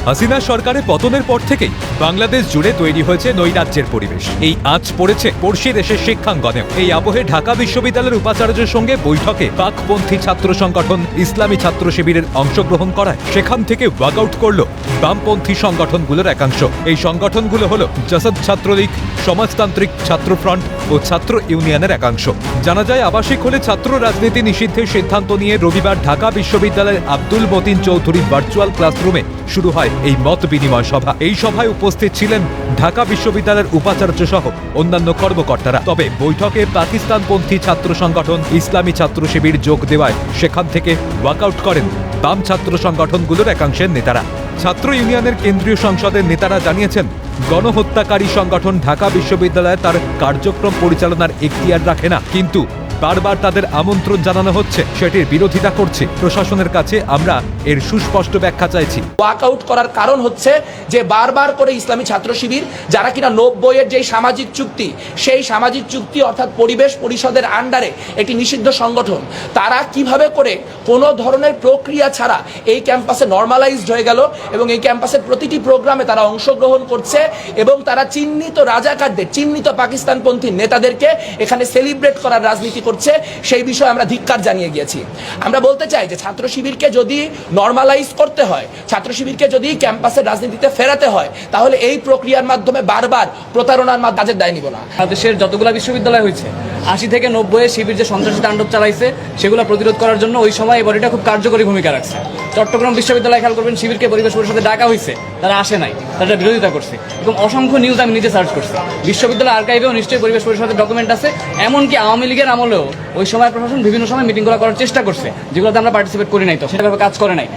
হাসিনা সরকারের পতনের পর থেকেই বাংলাদেশ জুড়ে তৈরি হয়েছে নৈরাজ্যের পরিবেশ। এই আঁচ পড়েছে পড়শি দেশের শিক্ষাঙ্গনেও। এই আবহে ঢাকা বিশ্ববিদ্যালয়ের উপাচার্যের সঙ্গে বৈঠকে পাকপন্থী ছাত্র সংগঠন ইসলামী ছাত্র শিবিরের অংশগ্রহণ করায় সেখান থেকে ওয়াকআউট করল বামপন্থী সংগঠনগুলোর একাংশ। এই সংগঠনগুলো হলো জাসাদ ছাত্রলীগ, সমাজতান্ত্রিক ছাত্র ফ্রন্ট ও ছাত্র ইউনিয়নের একাংশ। জানা যায়, আবাসিক হলে ছাত্র রাজনীতি নিষিদ্ধের সিদ্ধান্ত নিয়ে রবিবার ঢাকা বিশ্ববিদ্যালয়ের আব্দুল মতিন চৌধুরী ভার্চুয়াল ক্লাসরুমে শুরু হয় এই মত বিনিময় সভা। এই সভায় উপস্থিত ছিলেন ঢাকা বিশ্ববিদ্যালয়ের উপাচার্য সহ অন্যান্য কর্মকর্তারা। তবে বৈঠকে পাকিস্তানপন্থী ছাত্র সংগঠন ইসলামী ছাত্র শিবির যোগ দেওয়ায় সেখান থেকে ওয়াকআউট করেন বাম ছাত্র সংগঠনগুলোর একাংশের নেতারা। ছাত্র ইউনিয়নের কেন্দ্রীয় সংসদের নেতারা জানিয়েছেন, গণহত্যাকারী সংগঠন ঢাকা বিশ্ববিদ্যালয়ে তার কার্যক্রম পরিচালনার এখতিয়ার রাখে না, কিন্তু বারবার তাদের আমন্ত্রণ জানানো হচ্ছে, সেটির বিরোধিতা করছে প্রশাসনের কাছে। আমরা এর সুস্পষ্ট ব্যাখ্যা চাইছি। ওয়াকআউট করার কারণ হচ্ছে যে বারবার করে ইসলামী ছাত্র শিবির, যারা কিনা 90-এর যে সামাজিক চুক্তি, সেই সামাজিক চুক্তি অর্থাৎ পরিবেশ পরিষদের আন্ডারে একটি নিষিদ্ধ সংগঠন, তারা কিভাবে করে কোনো ধরনের প্রক্রিয়া ছাড়া এই ক্যাম্পাসে নর্মালাইজড হয়ে গেল এবং এই ক্যাম্পাসের প্রতিটি প্রোগ্রামে তারা অংশগ্রহণ করছে এবং তারা চিহ্নিত রাজাকারদের, চিহ্নিত পাকিস্তানপন্থী নেতাদেরকে এখানে সেলিব্রেট করার রাজনীতি করছে। সেই বিষয়ে আমরা ধিক্কার জানিয়ে গিয়েছি। আমরা বলতে চাই যে ছাত্র শিবিরকে যদি নরমালাইজ করতে হয়, ছাত্র শিবিরকে যদি ক্যাম্পাসের রাজনীতিতে ফেরাতে হয়, তাহলে এই প্রক্রিয়ার মাধ্যমে বারবার প্রতারণার কাজের দায় নিব না। দেশের যতগুলো বিশ্ববিদ্যালয় হয়েছে 80 থেকে 90-এ শিবির যে সন্ত্রাসী তাণ্ডব চালাইছে, সেগুলো প্রতিরোধ করার জন্য ওই সময় এই বডিটা খুব কার্যকরী ভূমিকা রাখছে। চট্টগ্রাম বিশ্ববিদ্যালয় খেয়াল করবেন, শিবিরকে পরিবেশ পরিষদে ডাকা হয়েছে, তারা আসে নাই, তারা বিরোধিতা করছে এবং অসংখ্য নিউজ আমি নিজে সার্চ করছি। বিশ্ববিদ্যালয় আর্কাইভেও নিশ্চয়ই পরিবেশ পরিষদের ডকুমেন্ট আছে। এমনকি আওয়ামী লীগের আমলেও ওই সময় প্রশাসন বিভিন্ন সময় মিটিংগুলো করার চেষ্টা করছে, যেগুলোতে আমরা পার্টিসিপেট করি নাই, তো সেভাবে কাজ করে নাই।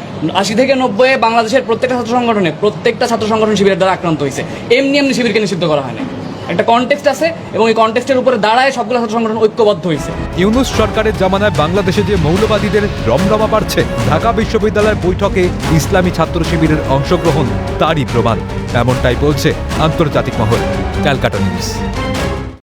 80 থেকে 90-এ বাংলাদেশের প্রত্যেকটা ছাত্র সংগঠন শিবিরের দ্বারা আক্রান্ত হয়েছে। এমনি শিবিরকে নিষিদ্ধ করা হয় না। একটা কনটেক্সট আছে এবং এই কনটেক্সটের উপরে দাঁড়ায় সবগুলো ছাত্র সংগঠন ঐক্যবদ্ধ হয়েছে। ইউনূস সরকারের জামানায় বাংলাদেশে যে মৌলবাদীদের রমরমা বাড়ছে, ঢাকা বিশ্ববিদ্যালয়ের বৈঠকে ইসলামী ছাত্র শিবিরের অংশগ্রহণ তারই প্রমাণ, এমনটাই বলছে আন্তর্জাতিক মহল। ক্যালকাটা নিউজ।